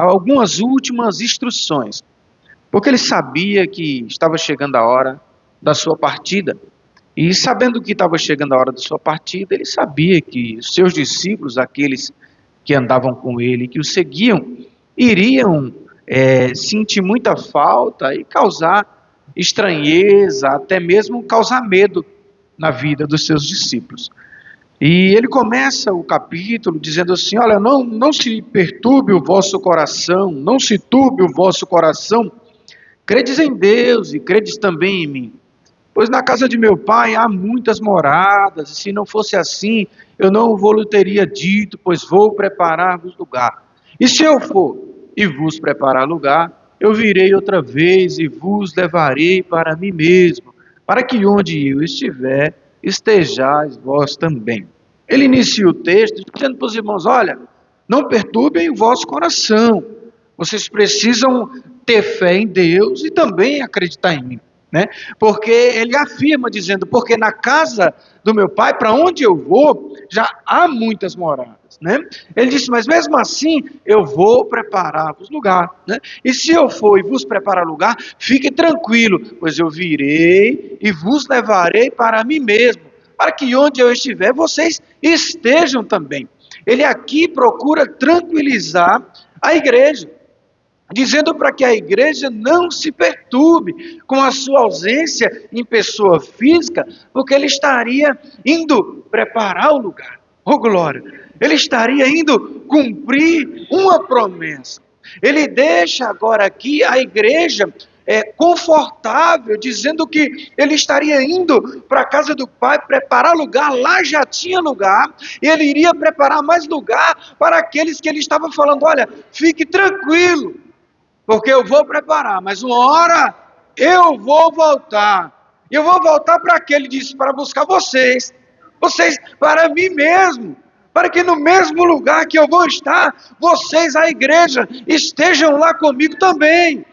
algumas últimas instruções, porque ele sabia que estava chegando a hora da sua partida. E sabendo que estava chegando a hora da sua partida, ele sabia que os seus discípulos, aqueles que andavam com ele, que o seguiam, iriam sentir muita falta e causar estranheza, até mesmo causar medo na vida dos seus discípulos. E ele começa o capítulo dizendo assim: olha, não se perturbe o vosso coração, não se turbe o vosso coração, credes em Deus e credes também em mim. Pois na casa de meu pai há muitas moradas, e se não fosse assim, eu não vou-lhe teria dito, pois vou preparar-vos lugar. E se eu for e vos preparar lugar, eu virei outra vez e vos levarei para mim mesmo, para que onde eu estiver, estejais vós também. Ele inicia o texto dizendo para os irmãos: olha, não perturbem o vosso coração, vocês precisam ter fé em Deus e também acreditar em mim. Porque ele afirma dizendo: porque na casa do meu pai, para onde eu vou, já há muitas moradas. Ele disse: mas mesmo assim, eu vou preparar-vos lugar. E se eu for e vos preparar lugar, fique tranquilo, pois eu virei e vos levarei para mim mesmo, para que onde eu estiver, vocês estejam também. Ele aqui procura tranquilizar a igreja, dizendo para que a igreja não se perturbe com a sua ausência em pessoa física, porque ele estaria indo preparar o lugar. Oh glória! Ele estaria indo cumprir uma promessa. Ele deixa agora aqui a igreja confortável, dizendo que ele estaria indo para a casa do Pai preparar lugar. Lá já tinha lugar, e ele iria preparar mais lugar para aqueles que ele estava falando: olha, fique tranquilo, porque eu vou preparar, mas uma hora eu vou voltar. E eu vou voltar para quê? Ele disse: para buscar vocês para mim mesmo, para que no mesmo lugar que eu vou estar, vocês, a igreja, estejam lá comigo também.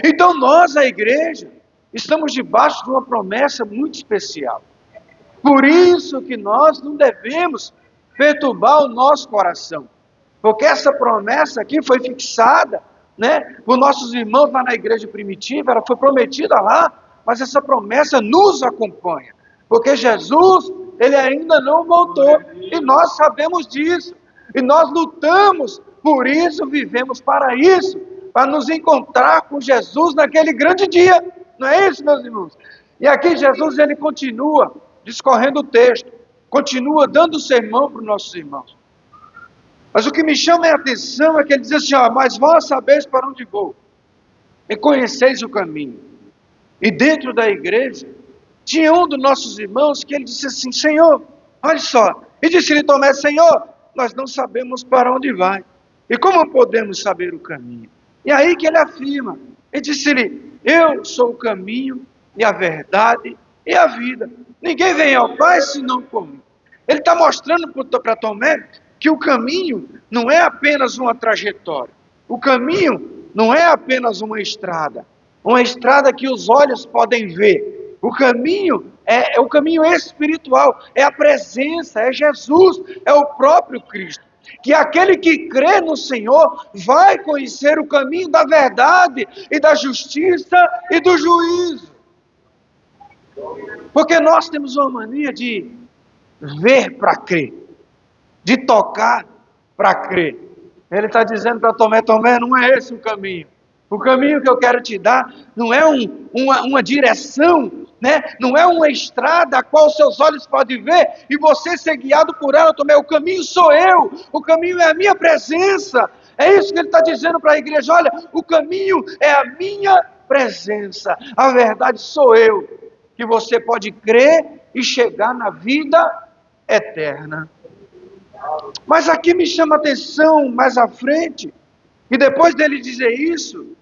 Então nós, a igreja, estamos debaixo de uma promessa muito especial. Por isso que nós não devemos perturbar o nosso coração, porque essa promessa aqui foi fixada, por nossos irmãos lá na igreja primitiva. Ela foi prometida lá, mas essa promessa nos acompanha, porque Jesus, ele ainda não voltou, e nós sabemos disso, e nós lutamos por isso, vivemos para isso, para nos encontrar com Jesus naquele grande dia. Não é isso, meus irmãos? E aqui Jesus, ele continua discorrendo o texto, continua dando sermão para os nossos irmãos. Mas o que me chama a atenção é que ele diz assim: mas vós sabeis para onde vou, e conheceis o caminho. E dentro da igreja, tinha um dos nossos irmãos que ele disse assim: Senhor, olha só. E disse-lhe Tomé: Senhor, nós não sabemos para onde vai, e como podemos saber o caminho? E aí que ele afirma, ele disse-lhe: eu sou o caminho, e a verdade, e a vida. Ninguém vem ao Pai senão por mim. Ele está mostrando para Tomé que o caminho não é apenas uma trajetória. O caminho não é apenas uma estrada que os olhos podem ver. O caminho é o caminho espiritual, é a presença, é Jesus, é o próprio Cristo. Que aquele que crê no Senhor vai conhecer o caminho da verdade e da justiça e do juízo. Porque nós temos uma mania de ver para crer, de tocar para crer. Ele está dizendo para Tomé: Tomé, não é esse o caminho. O caminho que eu quero te dar não é uma direção, não é uma estrada a qual seus olhos podem ver e você ser guiado por ela, Tomé. O caminho sou eu, o caminho é a minha presença. É isso que ele está dizendo para a igreja: olha, o caminho é a minha presença, a verdade sou eu, que você pode crer e chegar na vida eterna. Mas aqui me chama a atenção mais à frente, e depois dele dizer isso,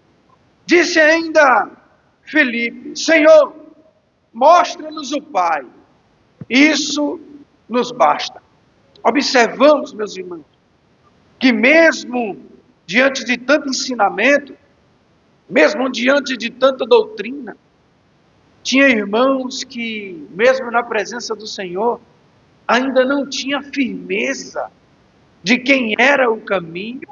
disse ainda Felipe: Senhor, mostra-nos o Pai, isso nos basta. Observamos, meus irmãos, que mesmo diante de tanto ensinamento, mesmo diante de tanta doutrina, tinha irmãos que, mesmo na presença do Senhor, ainda não tinha firmeza de quem era o caminho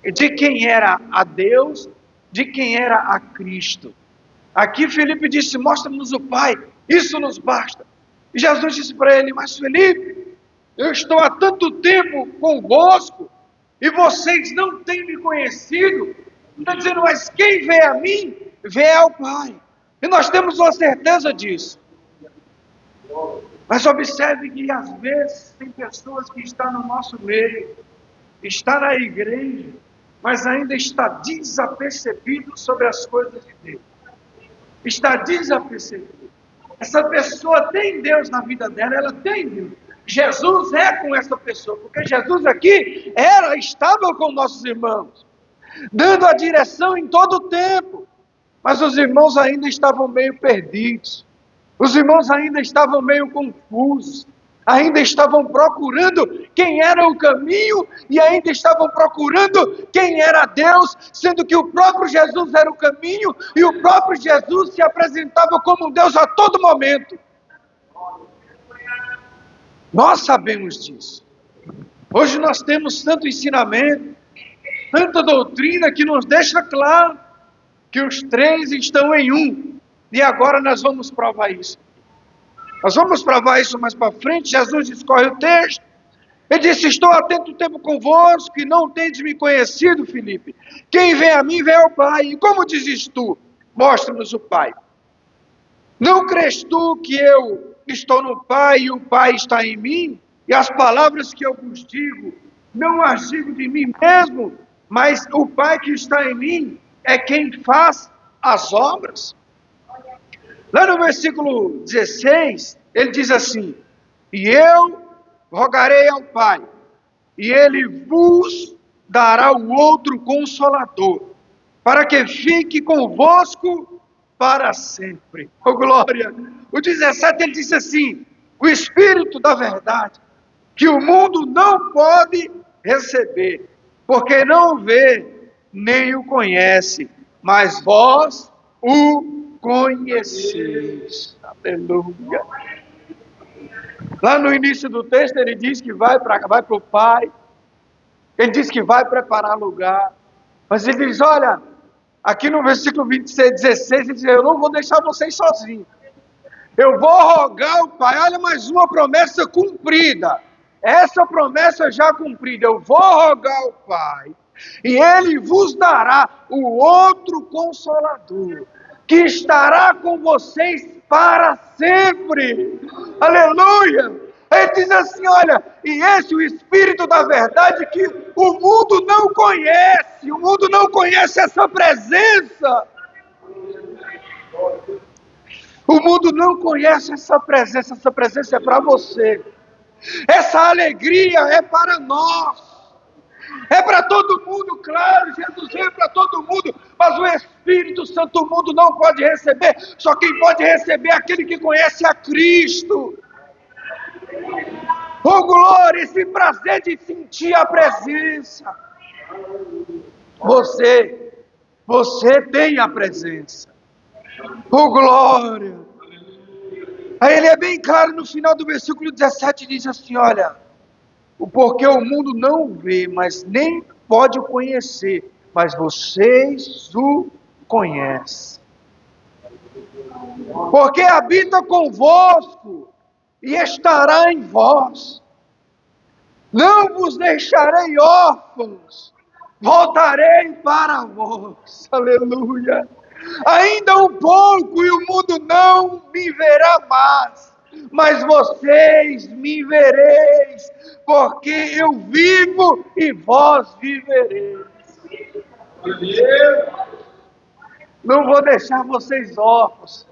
de quem era a Deus, de quem era a Cristo. Aqui Filipe disse: mostra-nos o Pai, isso nos basta. E Jesus disse para ele: mas Filipe, eu estou há tanto tempo convosco e vocês não têm me conhecido. Está dizendo: mas quem vê a mim, vê ao Pai. E nós temos uma certeza disso. Mas observe que às vezes tem pessoas que estão no nosso meio, está na igreja, mas ainda está desapercebido sobre as coisas de Deus. Está desapercebido. Essa pessoa tem Deus na vida dela, ela tem Deus. Jesus é com essa pessoa, porque Jesus aqui estava com nossos irmãos, dando a direção em todo o tempo. Mas os irmãos ainda estavam meio perdidos. Os irmãos ainda estavam meio confusos. Ainda estavam procurando quem era o caminho e ainda estavam procurando quem era Deus, sendo que o próprio Jesus era o caminho e o próprio Jesus se apresentava como Deus a todo momento. Nós sabemos disso. Hoje nós temos tanto ensinamento, tanta doutrina que nos deixa claro que os três estão em um. E agora nós vamos provar isso. Nós vamos provar isso mais para frente. Jesus discorre o texto. Ele disse: estou há tanto tempo convosco e não tendes me conhecido, Filipe. Quem vem a mim, vem ao Pai. E como dizes tu? Mostra-nos o Pai. Não crês tu que eu estou no Pai e o Pai está em mim? E as palavras que eu vos digo, não as digo de mim mesmo, mas o Pai que está em mim é quem faz as obras. Lá no versículo 16, ele diz assim: e eu rogarei ao Pai, e ele vos dará o outro Consolador, para que fique convosco para sempre. Oh glória! O 17 ele diz assim: o Espírito da verdade, que o mundo não pode receber, porque não o vê, nem o conhece, mas vós o conheceis. Aleluia. Lá no início do texto ele diz que vai para o Pai, ele diz que vai preparar lugar, mas ele diz: olha, aqui no versículo 26, 16, ele diz: eu não vou deixar vocês sozinhos, eu vou rogar ao Pai. Olha, mais uma promessa cumprida, essa promessa já cumprida, eu vou rogar ao Pai, e Ele vos dará o outro Consolador, que estará com vocês para sempre. Aleluia! Ele diz assim: olha, e esse é o Espírito da verdade que o mundo não conhece, o mundo não conhece essa presença. O mundo não conhece essa presença é para você. Essa alegria é para nós. É para todo mundo, claro, Jesus é para todo mundo, mas o Espírito Santo o mundo não pode receber, só quem pode receber é aquele que conhece a Cristo. Oh glória, esse prazer de sentir a presença. Você tem a presença. Oh glória. Aí ele é bem claro no final do versículo 17, diz assim: olha, porque o mundo não o vê, mas nem pode o conhecer, mas vocês o conhecem. Porque habita convosco e estará em vós. Não vos deixarei órfãos, voltarei para vós. Aleluia. Ainda um pouco e o mundo não me verá mais, mas vocês me vereis, porque eu vivo e vós vivereis. Não vou deixar vocês órfãos.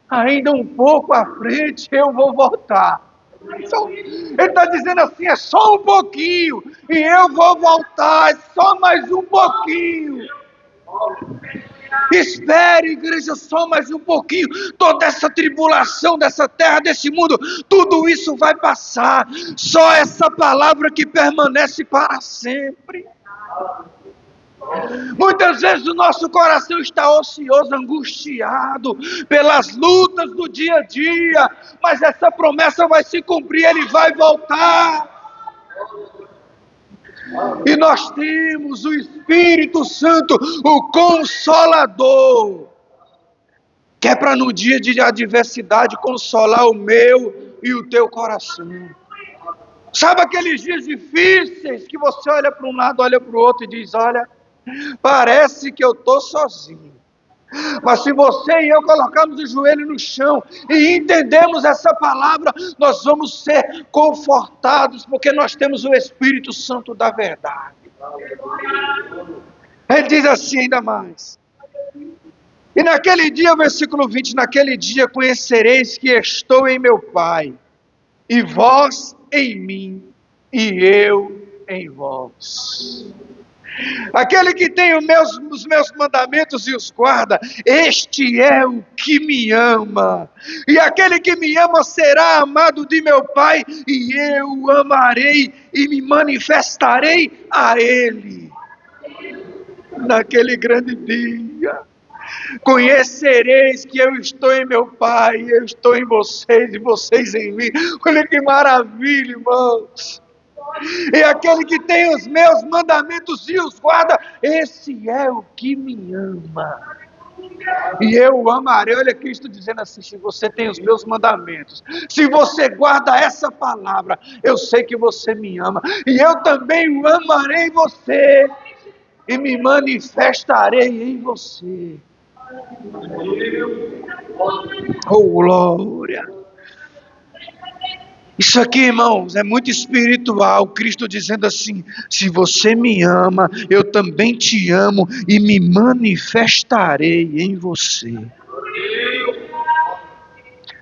Ainda um pouco à frente eu vou voltar. Ele está dizendo assim: é só um pouquinho e eu vou voltar, é só mais um pouquinho. Espere, igreja, só mais um pouquinho. Toda essa tribulação dessa terra, desse mundo, tudo isso vai passar. Só essa palavra que permanece para sempre. Muitas vezes o nosso coração está ocioso, angustiado pelas lutas do dia a dia, mas essa promessa vai se cumprir, ele vai voltar. E nós temos o Espírito Santo, o Consolador, que é para no dia de adversidade consolar o meu e o teu coração. Sabe aqueles dias difíceis que você olha para um lado, olha para o outro e diz: olha, parece que eu estou sozinho. Mas se você e eu colocarmos o joelho no chão e entendemos essa palavra, nós vamos ser confortados, porque nós temos o Espírito Santo da verdade. Ele diz assim ainda mais: e naquele dia, versículo 20, naquele dia conhecereis que estou em meu Pai, e vós em mim, e eu em vós. Aquele que tem os meus mandamentos e os guarda, este é o que me ama. E aquele que me ama será amado de meu Pai, e eu o amarei e me manifestarei a ele. Naquele grande dia, conhecereis que eu estou em meu Pai, eu estou em vocês e vocês em mim. Olha que maravilha, irmãos. E aquele que tem os meus mandamentos e os guarda, esse é o que me ama. E eu o amarei. Olha Cristo dizendo assim: se você tem os meus mandamentos, se você guarda essa palavra, eu sei que você me ama. E eu também o amarei você e me manifestarei em você. Oh, glória! Isso aqui, irmãos, é muito espiritual. Cristo dizendo assim: se você me ama, eu também te amo e me manifestarei em você.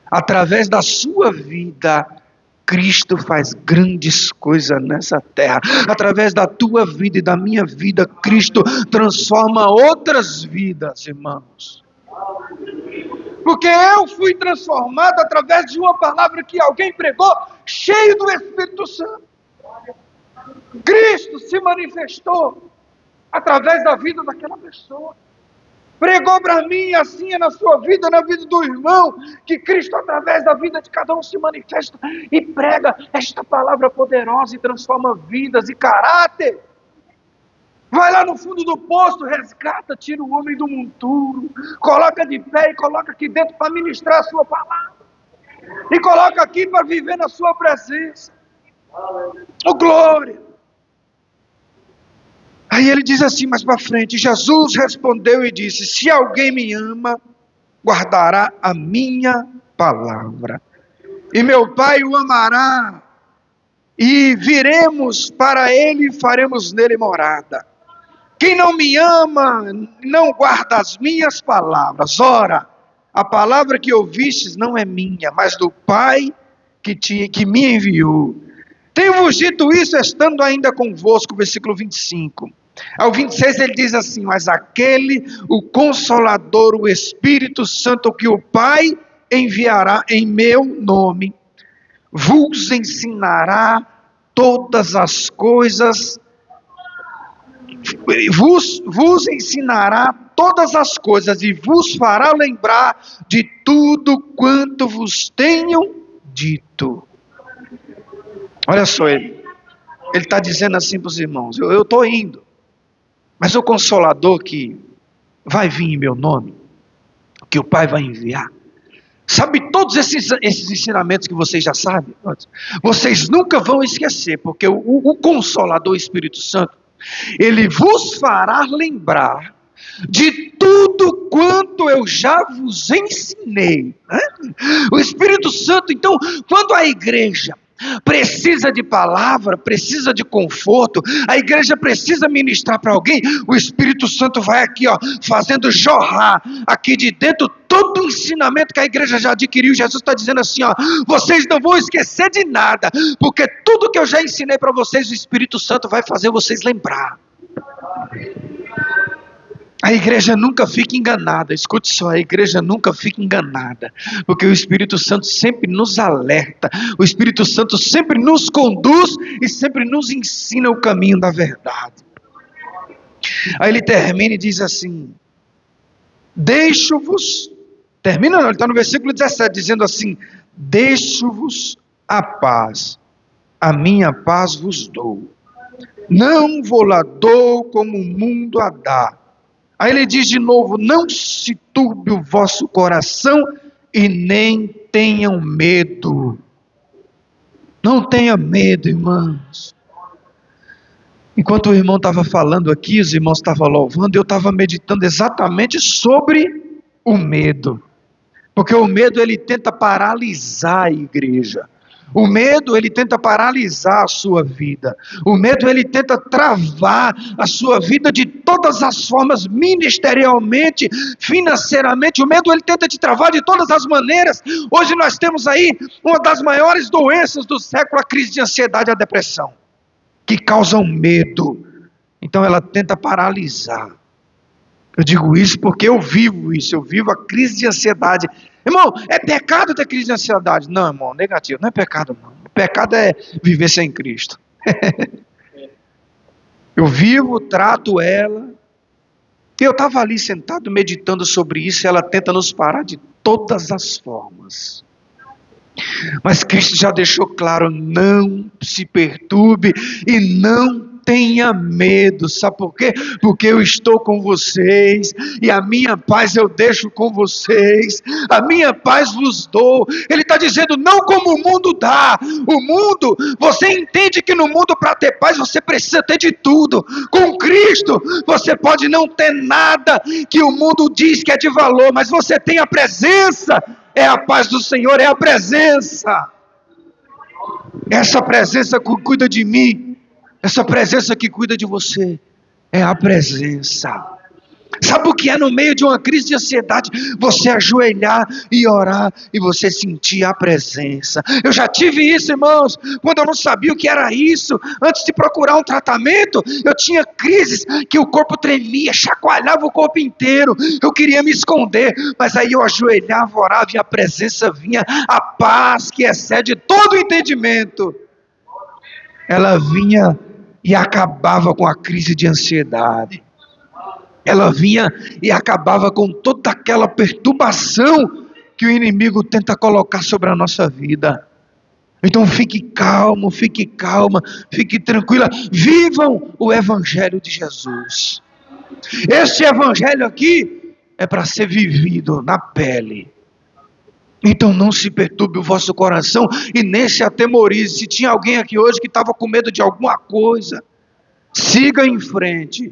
Através da sua vida, Cristo faz grandes coisas nessa terra. Através da tua vida e da minha vida, Cristo transforma outras vidas, irmãos. Porque eu fui transformado através de uma palavra que alguém pregou, cheio do Espírito Santo. Cristo se manifestou através da vida daquela pessoa. Pregou para mim, assim é na sua vida, na vida do irmão, que Cristo através da vida de cada um se manifesta e prega esta palavra poderosa e transforma vidas e caráter. Vai lá no fundo do poço, resgata, tira o homem do monturo, coloca de pé e coloca aqui dentro para ministrar a sua palavra. E coloca aqui para viver na sua presença. Oh, glória! Aí ele diz assim mais para frente: Jesus respondeu e disse: se alguém me ama, guardará a minha palavra. E meu Pai o amará, e viremos para ele e faremos nele morada. Quem não me ama, não guarda as minhas palavras. Ora, a palavra que ouvistes não é minha, mas do Pai que me enviou. Tenho-vos dito isso estando ainda convosco, versículo 25. Ao 26 ele diz assim: mas aquele, o Consolador, o Espírito Santo, que o Pai enviará em meu nome, vos ensinará todas as coisas, vos ensinará todas as coisas e vos fará lembrar de tudo quanto vos tenho dito. Olha só, ele está dizendo assim para os irmãos: eu estou indo, mas o Consolador que vai vir em meu nome, que o Pai vai enviar, sabe todos esses ensinamentos que vocês já sabem? Vocês nunca vão esquecer, porque o Consolador, o Espírito Santo, ele vos fará lembrar de tudo quanto eu já vos ensinei. O Espírito Santo, então, quando a igreja precisa de palavra, precisa de conforto, a igreja precisa ministrar para alguém, o Espírito Santo vai aqui, fazendo jorrar aqui de dentro todo o ensinamento que a igreja já adquiriu. Jesus está dizendo assim: vocês não vão esquecer de nada, porque tudo que eu já ensinei para vocês, o Espírito Santo vai fazer vocês lembrar. A igreja nunca fica enganada. Escute só, a igreja nunca fica enganada, porque o Espírito Santo sempre nos alerta, o Espírito Santo sempre nos conduz e sempre nos ensina o caminho da verdade. Aí ele termina e diz assim: deixo-vos, termina não, ele está no versículo 17, dizendo assim: deixo-vos a paz, a minha paz vos dou. Não vou lá dou como o mundo a dá. Aí ele diz de novo: não se turbe o vosso coração e nem tenham medo. Não tenha medo, irmãos. Enquanto o irmão estava falando aqui, os irmãos estavam louvando, eu estava meditando exatamente sobre o medo. Porque o medo, ele tenta paralisar a igreja. O medo, ele tenta paralisar a sua vida. O medo, ele tenta travar a sua vida de todas as formas, ministerialmente, financeiramente. O medo, ele tenta te travar de todas as maneiras. Hoje nós temos aí uma das maiores doenças do século, a crise de ansiedade e a depressão, que causam medo. Então ela tenta paralisar. Eu digo isso porque eu vivo isso, eu vivo a crise de ansiedade. Irmão, é pecado ter crise de ansiedade? Não, irmão, negativo, não é pecado não. Pecado é viver sem Cristo. Eu vivo, trato ela. Eu estava ali sentado meditando sobre isso, e ela tenta nos parar de todas as formas. Mas Cristo já deixou claro: não se perturbe e não tenha medo. Sabe por quê? Porque eu estou com vocês, e a minha paz eu deixo com vocês, a minha paz vos dou. Ele está dizendo: não como o mundo dá. O mundo, você entende que no mundo, para ter paz, você precisa ter de tudo. Com Cristo você pode não ter nada que o mundo diz que é de valor, mas você tem a presença. É a paz do Senhor, é a presença. Essa presença que cuida de mim, essa presença que cuida de você, é a presença. Sabe o que é no meio de uma crise de ansiedade? Você ajoelhar e orar e você sentir a presença. Eu já tive isso, irmãos, quando eu não sabia o que era isso. Antes de procurar um tratamento, eu tinha crises que o corpo tremia, chacoalhava o corpo inteiro. Eu queria me esconder, mas aí eu ajoelhava, orava e a presença vinha, a paz que excede todo o entendimento. Ela vinha e acabava com a crise de ansiedade. Ela vinha e acabava com toda aquela perturbação que o inimigo tenta colocar sobre a nossa vida. Então fique calmo, fique calma, fique tranquila. Vivam o Evangelho de Jesus. Esse Evangelho aqui é para ser vivido na pele. Então não se perturbe o vosso coração e nem se atemorize. Se tinha alguém aqui hoje que estava com medo de alguma coisa, siga em frente.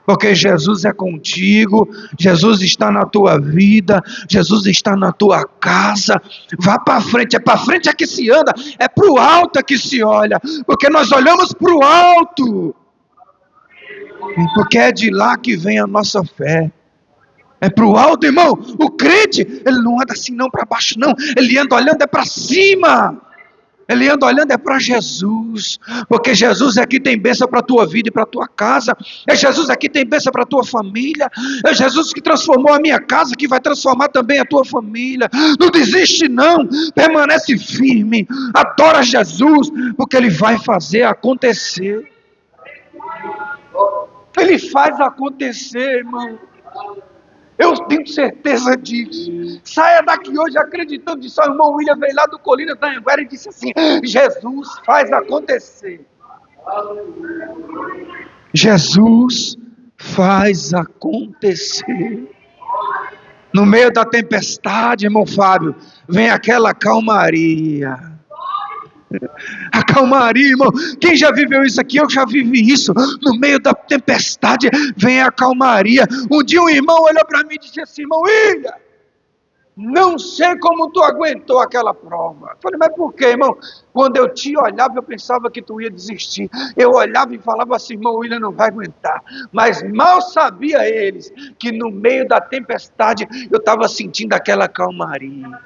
Porque Jesus é contigo, Jesus está na tua vida, Jesus está na tua casa. Vá para frente, é para frente é que se anda, é para o alto é que se olha, porque nós olhamos para o alto, porque é de lá que vem a nossa fé. É para o alto, irmão. O crente, ele não anda assim não para baixo não, ele anda olhando é para cima. Ele anda olhando é para Jesus, porque Jesus é que tem bênção para a tua vida e para a tua casa. É Jesus é que tem bênção para a tua família. É Jesus que transformou a minha casa, que vai transformar também a tua família. Não desiste não, permanece firme, adora Jesus, porque Ele vai fazer acontecer. Ele faz acontecer, irmão. Eu tenho certeza disso. Saia daqui hoje acreditando disso. O irmão William veio lá do Colina da Anguera e disse assim: Jesus faz acontecer. Jesus faz acontecer. No meio da tempestade, irmão Fábio, vem aquela calmaria. A calmaria, irmão. Quem já viveu isso aqui? Eu já vivi isso. No meio da tempestade vem a calmaria. Um dia um irmão olhou para mim e disse assim: irmão William, não sei como tu aguentou aquela prova. Eu falei: mas por quê, irmão? Quando eu te olhava, eu pensava que tu ia desistir. Eu olhava e falava assim: irmão William não vai aguentar. Mas mal sabia eles que no meio da tempestade eu estava sentindo aquela calmaria.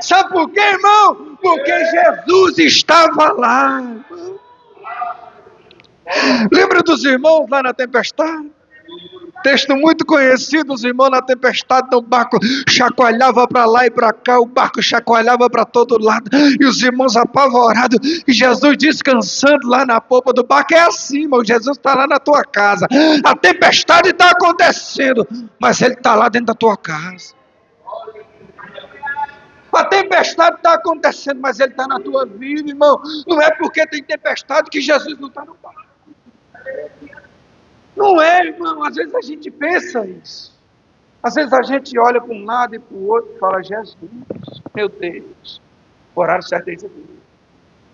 Sabe por quê, irmão? Porque Jesus estava lá. Lembra dos irmãos lá na tempestade? Texto muito conhecido, os irmãos na tempestade no barco chacoalhava para lá e para cá, o barco chacoalhava para todo lado, e os irmãos apavorados, e Jesus descansando lá na polpa do barco. É assim, irmão, Jesus está lá na tua casa, a tempestade está acontecendo, mas Ele está lá dentro da tua casa. A tempestade está acontecendo, mas Ele está na tua vida, irmão. Não é porque tem tempestade que Jesus não está no barco. Não é, irmão. Às vezes a gente pensa isso. Às vezes a gente olha para um lado e para o outro e fala: Jesus, meu Deus. O horário certo é isso aqui.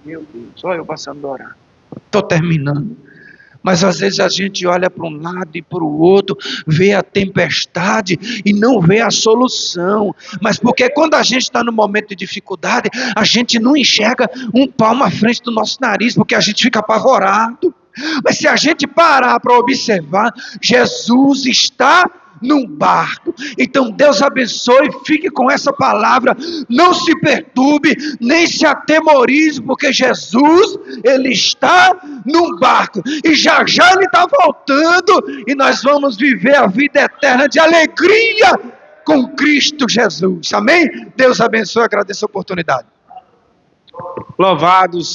Meu Deus, olha eu passando do horário. Estou terminando. Mas às vezes a gente olha para um lado e para o outro, vê a tempestade e não vê a solução. Mas porque quando a gente está no momento de dificuldade, a gente não enxerga um palmo à frente do nosso nariz, porque a gente fica apavorado. Mas se a gente parar para observar, Jesus está num barco. Então Deus abençoe, fique com essa palavra, não se perturbe, nem se atemorize, porque Jesus, Ele está num barco, e já já Ele está voltando, e nós vamos viver a vida eterna de alegria com Cristo Jesus, amém? Deus abençoe, agradeço a oportunidade. Louvados